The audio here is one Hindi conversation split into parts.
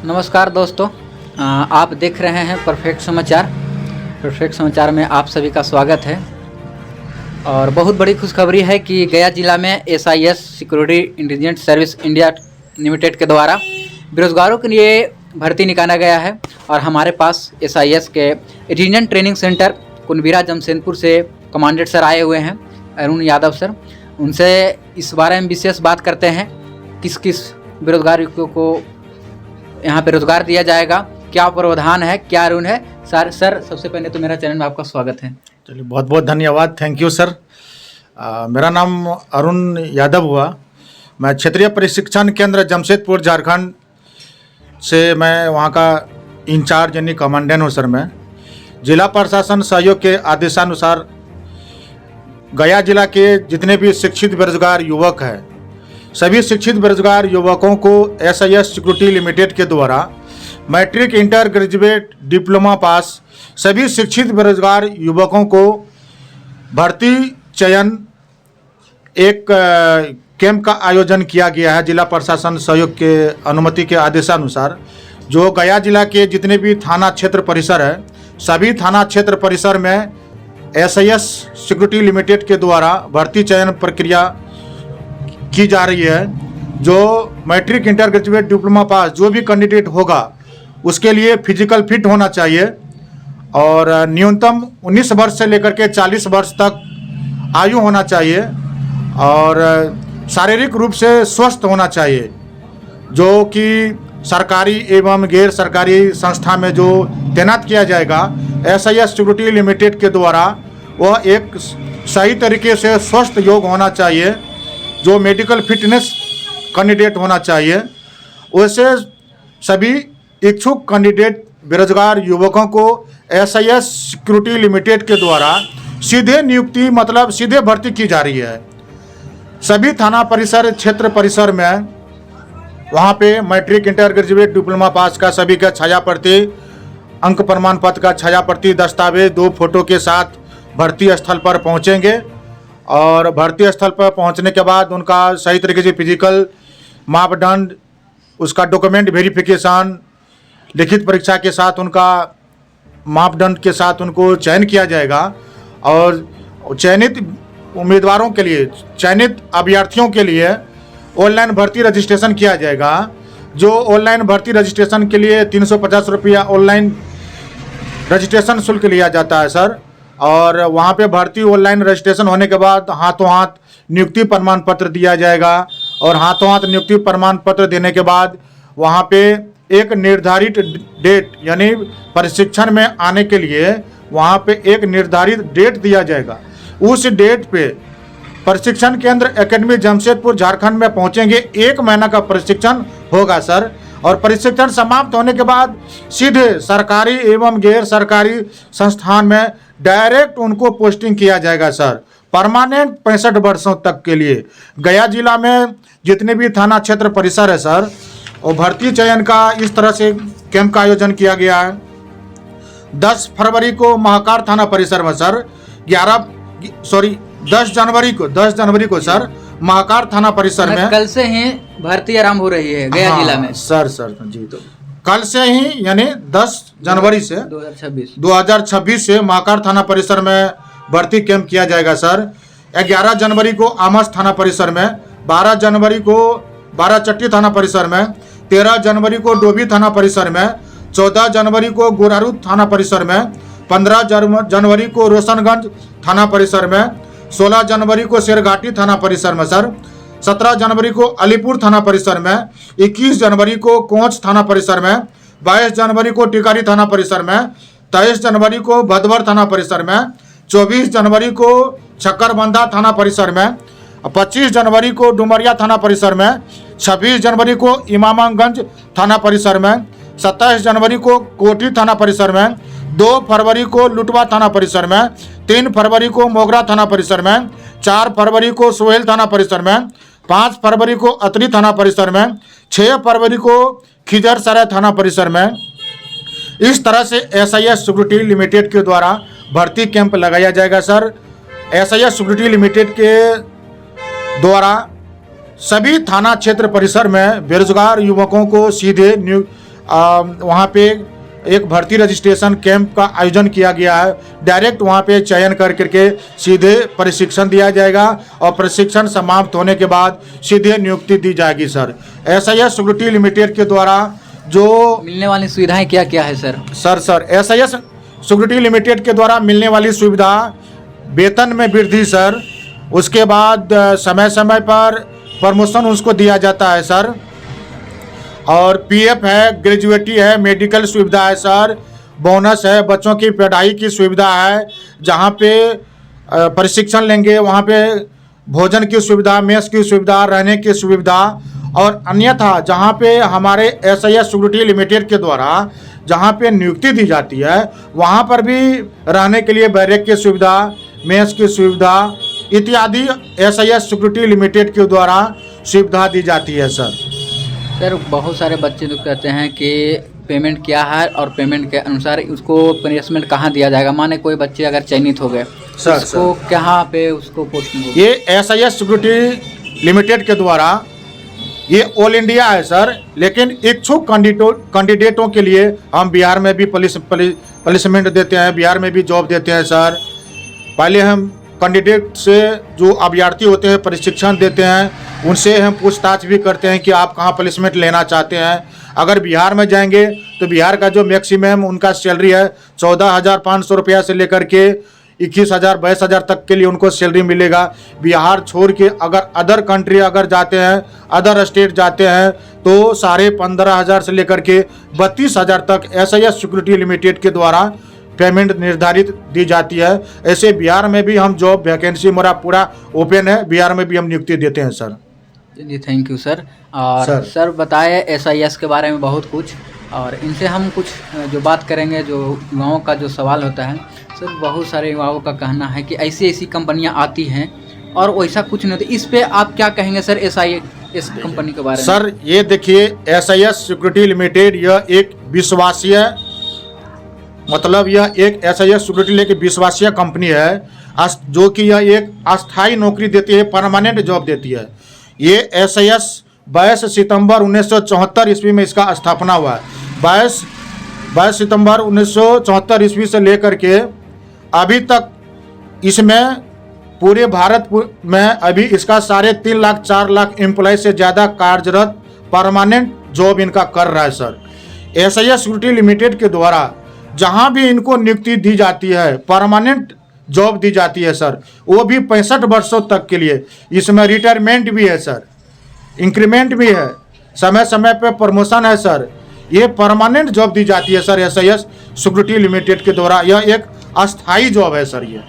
नमस्कार दोस्तों, आप देख रहे हैं परफेक्ट समाचार। परफेक्ट समाचार में आप सभी का स्वागत है। और बहुत बड़ी खुशखबरी है कि गया जिला में SIS security intelligence service India limited के द्वारा बेरोजगारों के लिए भर्ती निकाला गया है। और हमारे पास SIS के रीजन ट्रेनिंग सेंटर कुनबीरा जमशेदपुर से कमांडेंट सर आए हुए हैं, अरुण यादव सर। उनसे इस बारे में विशेष बात करते हैं, किस किस बेरोजगार युवकों को यहाँ पे रोजगार दिया जाएगा, क्या प्रावधान है, क्या ऋण है। सर सबसे पहले तो मेरा चैनल में आपका स्वागत है। चलिए, बहुत बहुत धन्यवाद, थैंक यू सर। मेरा नाम अरुण यादव हुआ। मैं क्षेत्रीय प्रशिक्षण केंद्र जमशेदपुर झारखंड से मैं वहाँ का इंचार्ज यानी कमांडेंट हूँ सर। मैं जिला प्रशासन सहयोग के आदेशानुसार गया जिला के जितने भी शिक्षित बेरोजगार युवक हैं, सभी शिक्षित बेरोजगार युवकों को SIS सिक्योरिटी लिमिटेड के द्वारा matric, inter, graduate, diploma pass सभी शिक्षित बेरोजगार युवकों को भर्ती चयन एक कैंप का आयोजन किया गया है जिला प्रशासन सहयोग के अनुमति के आदेशानुसार। जो गया जिला के जितने भी थाना क्षेत्र परिसर है, सभी थाना क्षेत्र परिसर में SIS सिक्योरिटी लिमिटेड के द्वारा भर्ती चयन प्रक्रिया की जा रही है। जो matric, inter, graduate, diploma pass जो भी कैंडिडेट होगा उसके लिए फिजिकल फिट होना चाहिए और न्यूनतम 19 वर्ष से लेकर के 40 वर्ष तक आयु होना चाहिए और शारीरिक रूप से स्वस्थ होना चाहिए। जो कि सरकारी एवं गैर सरकारी संस्था में जो तैनात किया जाएगा SIS सिक्योरिटी लिमिटेड के द्वारा, वह एक सही तरीके से स्वस्थ योग होना चाहिए, जो मेडिकल फिटनेस कैंडिडेट होना चाहिए। वैसे सभी इच्छुक कैंडिडेट बेरोजगार युवकों को SIS सिक्योरिटी लिमिटेड के द्वारा सीधे नियुक्ति मतलब सीधे भर्ती की जा रही है। सभी थाना परिसर, क्षेत्र परिसर में वहाँ पे matric, inter, graduate, diploma pass का सभी का छाया प्रति, अंक प्रमाण पत्र का छाया प्रति, दस्तावेज 2 फोटो के साथ भर्ती स्थल पर पहुँचेंगे। और भर्ती स्थल पर पहुंचने के बाद उनका सही तरीके से फिजिकल मापदंड, उसका डॉक्यूमेंट वेरिफिकेशन, लिखित परीक्षा के साथ उनका मापदंड के साथ उनको चयन किया जाएगा। और चयनित उम्मीदवारों के लिए, चयनित अभ्यर्थियों के लिए ऑनलाइन भर्ती रजिस्ट्रेशन किया जाएगा। जो ऑनलाइन भर्ती रजिस्ट्रेशन के लिए 350 रुपया ऑनलाइन रजिस्ट्रेशन शुल्क लिया जाता है सर। और वहाँ पे भर्ती ऑनलाइन रजिस्ट्रेशन होने के बाद हाथों हाथ नियुक्ति प्रमाण पत्र दिया जाएगा। और हाथों हाथ नियुक्ति प्रमाण पत्र देने के बाद वहाँ पे एक निर्धारित डेट यानी प्रशिक्षण में आने के लिए वहाँ पे एक निर्धारित डेट दिया जाएगा। उस डेट पे प्रशिक्षण केंद्र एकेडमी जमशेदपुर झारखंड में पहुँचेंगे। 1 महीना का प्रशिक्षण होगा सर। और प्रशिक्षण समाप्त होने के बाद सीधे सरकारी एवं गैर सरकारी संस्थान में डायरेक्ट उनको पोस्टिंग किया जाएगा सर, परमानेंट 65 वर्षों तक के लिए। गया जिला में जितने भी थाना क्षेत्र परिसर है सर, और भर्ती चयन का इस तरह से कैंप का आयोजन किया गया है। 10 फरवरी को महाकार थाना परिसर में सर 10 जनवरी को सर महाकार थाना परिसर में कल से ही भर्ती आरंभ हो रही है गया जिला में सर जी। तो कल से ही यानी 10 जनवरी से 2026 से महाकार थाना परिसर में भर्ती कैंप किया जाएगा सर। 11 जनवरी को आमस थाना परिसर में, 12 जनवरी को बाराचट्टी थाना परिसर में, 13 जनवरी को डोभी थाना परिसर में, 14 जनवरी को गोरारू थाना परिसर में, 15 जनवरी को रोशनगंज थाना परिसर में, 16 जनवरी को शेरघाटी थाना परिसर में सर, 17 जनवरी को अलीपुर थाना परिसर में, 21 जनवरी को कोंच थाना परिसर में, 22 जनवरी को टिकारी थाना परिसर में, 23 जनवरी को भदवर थाना परिसर में, 24 जनवरी को छक्करबंधा थाना परिसर में, 25 जनवरी को डुमरिया थाना परिसर में, 26 जनवरी को इमामगंज थाना परिसर में, 27 जनवरी को कोठी थाना परिसर में, 2 फरवरी को लुटवा थाना परिसर में, 3 फरवरी को मोगरा थाना परिसर में, 4 फरवरी को सोहेल थाना परिसर में, 5 फरवरी को अतरी थाना परिसर में, 6 फरवरी को खिजरसराय थाना परिसर में। इस तरह से SIS सिक्योरिटी लिमिटेड के द्वारा भर्ती कैंप लगाया जाएगा सर। SIS सिक्योरिटी लिमिटेड के द्वारा सभी थाना क्षेत्र परिसर में बेरोजगार युवकों को सीधे वहाँ पे एक भर्ती रजिस्ट्रेशन कैंप का आयोजन किया गया है। डायरेक्ट वहाँ पे चयन कर करके सीधे प्रशिक्षण दिया जाएगा और प्रशिक्षण समाप्त होने के बाद सीधे नियुक्ति दी जाएगी सर। SIS सिक्योरिटी लिमिटेड के द्वारा जो मिलने वाली सुविधाएं क्या क्या है sir? Sir SIS security limited के द्वारा मिलने वाली सुविधा, वेतन में वृद्धि सर, उसके बाद समय समय पर प्रमोशन उसको दिया जाता है सर, और PF है, ग्रेजुएटी है, मेडिकल सुविधा है सर, बोनस है, बच्चों की पढ़ाई की सुविधा है, जहाँ पे प्रशिक्षण लेंगे वहाँ पे भोजन की सुविधा, मेस की सुविधा, रहने की सुविधा, और अन्यथा जहाँ पे हमारे SIS सिक्योरिटी लिमिटेड के द्वारा जहाँ पे नियुक्ति दी जाती है वहाँ पर भी रहने के लिए बैरक की सुविधा, मेस की सुविधा इत्यादि SIS सिक्योरिटी लिमिटेड के द्वारा सुविधा दी जाती है सर। सर बहुत सारे बच्चे तो कहते हैं कि पेमेंट क्या है और पेमेंट के अनुसार उसको पनिशमेंट कहाँ दिया जाएगा। माने कोई बच्चे अगर चयनित हो गए सर, उसको कहाँ पे उसको पोस्टिंग होगी? ये SIS सिक्योरिटी लिमिटेड के द्वारा ये ऑल इंडिया है सर, लेकिन इच्छुक कैंडिडेटों के लिए हम बिहार में भी प्लेसमेंट देते हैं, बिहार में भी जॉब देते हैं सर। पहले हम कैंडिडेट से जो अभ्यर्थी होते हैं प्रशिक्षण देते हैं, उनसे हम पूछताछ भी करते हैं कि आप कहाँ प्लेसमेंट लेना चाहते हैं। अगर बिहार में जाएंगे तो बिहार का जो मैक्सिमम उनका सैलरी है 14,500 रुपया से लेकर के 21,000 22,000 तक के लिए उनको सैलरी मिलेगा। बिहार छोड़ के अगर अदर कंट्री अगर जाते हैं, अदर स्टेट जाते हैं तो 15,500 से लेकर के 32,000 तक SIS सिक्योरिटी लिमिटेड के द्वारा पेमेंट निर्धारित दी जाती है। ऐसे बिहार में भी हम जॉब वैकेंसी हमारा पूरा ओपन है, बिहार में भी हम नियुक्ति देते हैं सर। जी थैंक यू सर। और सर बताए SIS के बारे में बहुत कुछ, और इनसे हम कुछ जो बात करेंगे, जो युवाओं का जो सवाल होता है सर, बहुत सारे युवाओं का कहना है कि ऐसी ऐसी कंपनियां आती हैं और वैसा कुछ नहीं होता। इस पे आप क्या कहेंगे सर SIS कंपनी के बारे में? सर ये देखिए, SIS सिक्योरिटी लिमिटेड यह एक विश्वसनीय, मतलब यह एक SIS सिक्योरिटी एक विश्वसनीय कंपनी है, जो कि यह एक अस्थायी नौकरी देती है, परमानेंट जॉब देती है। ये SIS 22 सितंबर 1974 ईस्वी में इसका स्थापना हुआ है। 22 सितंबर 1974 ईस्वी से लेकर के अभी तक इसमें पूरे भारत में अभी इसका 3.5 लाख 4 लाख एम्प्लॉय से ज़्यादा कार्यरत परमानेंट जॉब इनका कर रहा है सर। SIS सिक्योरिटी लिमिटेड के द्वारा जहां भी इनको नियुक्ति दी जाती है, परमानेंट जॉब दी जाती है सर, वो भी 65 वर्षों तक के लिए। इसमें रिटायरमेंट भी है सर, इंक्रीमेंट भी है, समय समय पे प्रमोशन है सर। ये परमानेंट जॉब दी जाती है सर SIS सिक्योरिटी लिमिटेड के द्वारा। यह एक अस्थाई जॉब है सर। ये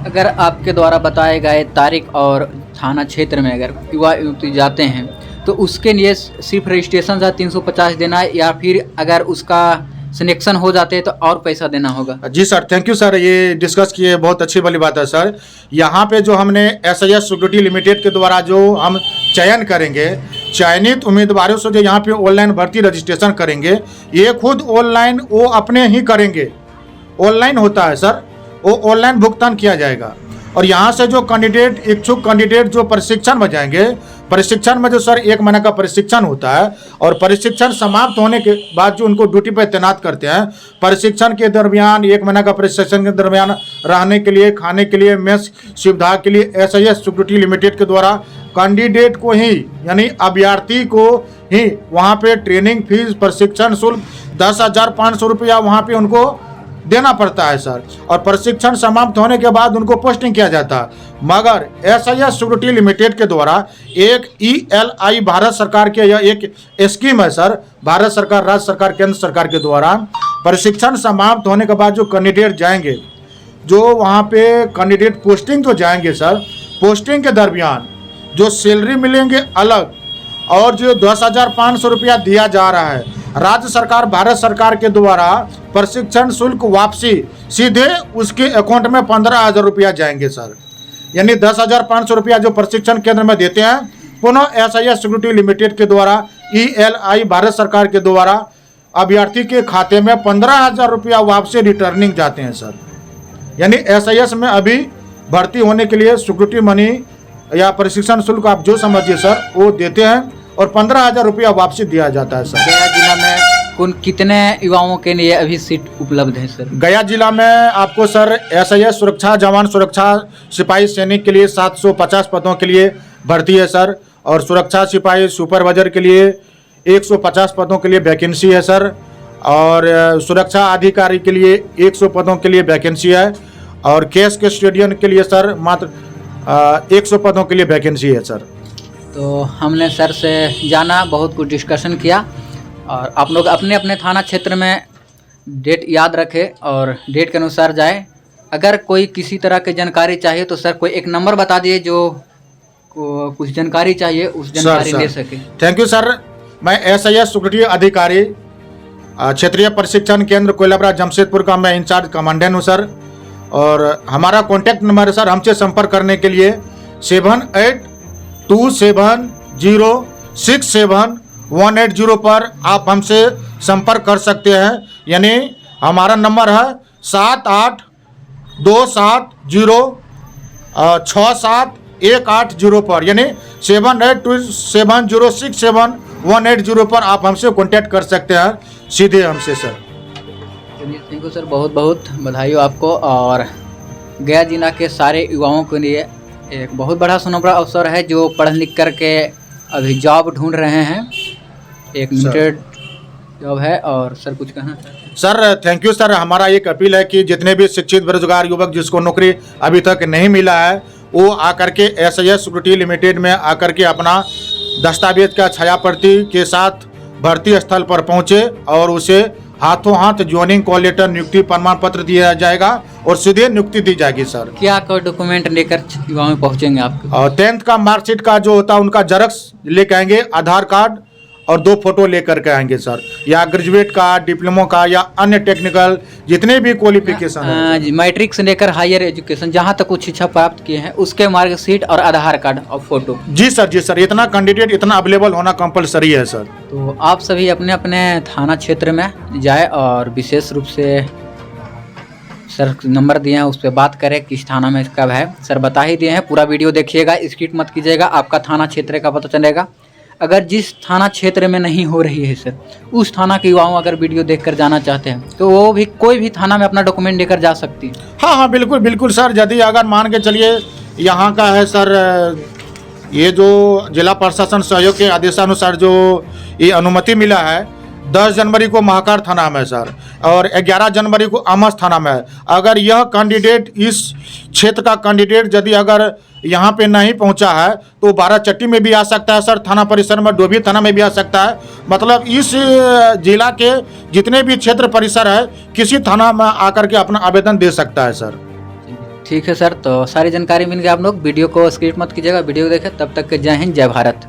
अगर आपके द्वारा बताए गए तारीख और थाना क्षेत्र में अगर युवा युवती जाते हैं तो उसके लिए सिर्फ रजिस्ट्रेशन का 350 देना है, या फिर अगर उसका सिलेक्शन हो जाते हैं तो और पैसा देना होगा? जी सर, थैंक यू सर, ये डिस्कस किए, बहुत अच्छी वाली बात है सर। यहाँ पे जो हमने SIS सिक्योरिटी लिमिटेड के द्वारा जो हम चयन करेंगे, चयनित उम्मीदवारों से जो यहाँ पे ऑनलाइन भर्ती रजिस्ट्रेशन करेंगे, ये खुद ऑनलाइन वो अपने ही करेंगे। ऑनलाइन होता है सर, वो ऑनलाइन भुगतान किया जाएगा। और यहाँ से जो कैंडिडेट, इच्छुक कैंडिडेट जो प्रशिक्षण में जाएंगे, प्रशिक्षण में जो सर 1 महीने का प्रशिक्षण होता है, और प्रशिक्षण समाप्त होने के बाद जो उनको ड्यूटी पर तैनात करते हैं, प्रशिक्षण के दरमियान 1 महीने का प्रशिक्षण के दरमियान रहने के लिए, खाने के लिए, मेस सुविधा के लिए SIS सिक्योरिटी लिमिटेड के द्वारा कैंडिडेट को ही, यानी अभ्यर्थी को ही वहाँ पे ट्रेनिंग फीस, प्रशिक्षण शुल्क 10,500 रुपया वहाँ पे उनको देना पड़ता है सर। और प्रशिक्षण समाप्त होने के बाद उनको पोस्टिंग किया जाता है। मगर SIS सिक्योरिटी लिमिटेड के द्वारा एक ELI भारत सरकार के, यह एक स्कीम है सर, भारत सरकार, राज्य सरकार, केंद्र सरकार के द्वारा प्रशिक्षण समाप्त होने के बाद जो कैंडिडेट जाएंगे, जो वहाँ पे कैंडिडेट पोस्टिंग तो जाएंगे सर, पोस्टिंग के दरमियान जो सैलरी मिलेंगे अलग, और जो 10,500 रुपया दिया जा रहा है, राज्य सरकार, भारत सरकार के द्वारा प्रशिक्षण शुल्क वापसी सीधे उसके अकाउंट में 15,000 रुपया जाएंगे सर। यानी 10,500 रुपया जो प्रशिक्षण केंद्र में देते हैं, पुनः SIS सिक्योरिटी लिमिटेड के द्वारा ELI भारत सरकार के द्वारा अभ्यर्थी के खाते में 15,000 रुपया वापसी रिटर्निंग जाते हैं सर। यानी SIS में अभी भर्ती होने के लिए सिक्योरिटी मनी या प्रशिक्षण शुल्क आप जो समझिए सर, वो देते हैं और 15,000 रुपया वापसी दिया जाता है सर। गया जिला में कितने युवाओं के लिए अभी सीट उपलब्ध है सर? गया जिला में आपको सर एसआईएस सुरक्षा जवान सुरक्षा सिपाही सैनिक के लिए 750 पदों के लिए भर्ती है सर, और सुरक्षा सिपाही सुपरवाइजर के लिए 150 पदों के लिए वैकेंसी है सर, और सुरक्षा अधिकारी के लिए 100 पदों के लिए वैकेंसी है, और केस कस्टोडियन के लिए सर मात्र 100 पदों के लिए वैकेंसी है सर। तो हमने सर से जाना, बहुत कुछ डिस्कशन किया, और आप लोग अपने अपने थाना क्षेत्र में डेट याद रखें और डेट के अनुसार जाए। अगर कोई किसी तरह की जानकारी चाहिए तो सर कोई एक नंबर बता दिए जो कुछ जानकारी चाहिए उस जानकारी ले सके। Thank you sir. मैं एसआईएस सिक्योरिटी अधिकारी क्षेत्रीय प्रशिक्षण केंद्र कोयलाबरा जमशेदपुर का मैं इंचार्ज कमांडेंट हूँ सर, और हमारा कॉन्टैक्ट नंबर है सर हमसे संपर्क करने के लिए 7827067180 पर आप हमसे संपर्क कर सकते हैं। यानी हमारा नंबर है 7827067180 पर, यानी 7827067180 पर आप हमसे कांटेक्ट कर सकते हैं सीधे हमसे सर। थैंक यू सर, बहुत बहुत बधाई हो आपको। और गया जिला के सारे युवाओं के लिए एक बहुत बड़ा सुनहरा अवसर है जो पढ़ लिख करके अभी जॉब ढूंढ रहे हैं, एक लिमिटेड जॉब है। और सर कुछ कहना चाहते हैं? Sir thank you sir. हमारा एक अपील है कि जितने भी शिक्षित बेरोजगार युवक जिसको नौकरी अभी तक नहीं मिला है वो आकर के एसआईएस सिक्योरिटी लिमिटेड में आकर के अपना दस्तावेज का छायाप्रति के साथ भर्ती स्थल पर पहुंचे और उसे हाथों हाथ ज्वाइनिंग कॉल लेटर नियुक्ति प्रमाण पत्र दिया जाएगा और सीधे नियुक्ति दी जाएगी सर। क्या कोई डॉक्यूमेंट लेकर युवाओं में पहुंचेंगे आप? और 10th का मार्कशीट का जो होता है उनका जेरॉक्स लेके आएंगे, आधार कार्ड और 2 फोटो लेकर के आएंगे सर, या ग्रेजुएट का, डिप्लोमा का, या अन्य टेक्निकल जितने भी क्वालिफिकेशन है, मैट्रिक से लेकर हायर एजुकेशन जहां तक कुछ शिक्षा प्राप्त किए हैं उसके मार्कशीट और आधार कार्ड और फोटो। जी सर, इतना कैंडिडेट इतना अवेलेबल होना कंपलसरी है सर। तो आप सभी अपने अपने थाना क्षेत्र में जाए और विशेष रूप से सर नंबर दिए हैं उस पर बात करें किस थाना में कब है। सर बता ही दिए हैं, पूरा वीडियो देखिएगा, स्किप मत कीजिएगा, आपका थाना क्षेत्र का पता चलेगा। अगर जिस थाना क्षेत्र में नहीं हो रही है सर उस थाना के युवाओं अगर वीडियो देखकर जाना चाहते हैं तो वो भी कोई भी थाना में अपना डॉक्यूमेंट लेकर जा सकती है। हाँ बिल्कुल बिल्कुल सर। यदि अगर मान के चलिए यहाँ का है सर, ये जो जिला प्रशासन सहयोग के आदेशानुसार जो ये अनुमति मिला है 10 जनवरी को महाकार थाना में सर, और 11 जनवरी को आमस थाना में है। अगर यह कैंडिडेट इस क्षेत्र का कैंडिडेट यदि अगर यहाँ पे नहीं पहुँचा है तो 12 चट्टी में भी आ सकता है सर, थाना परिसर में डोभी थाना में भी आ सकता है। मतलब इस जिला के जितने भी क्षेत्र परिसर है किसी थाना में आकर के अपना आवेदन दे सकता है सर। ठीक है सर, तो सारी जानकारी मिल गई। आप लोग वीडियो को स्किप मत कीजिएगा, वीडियो देखें। तब तक के जय हिंद, जय भारत।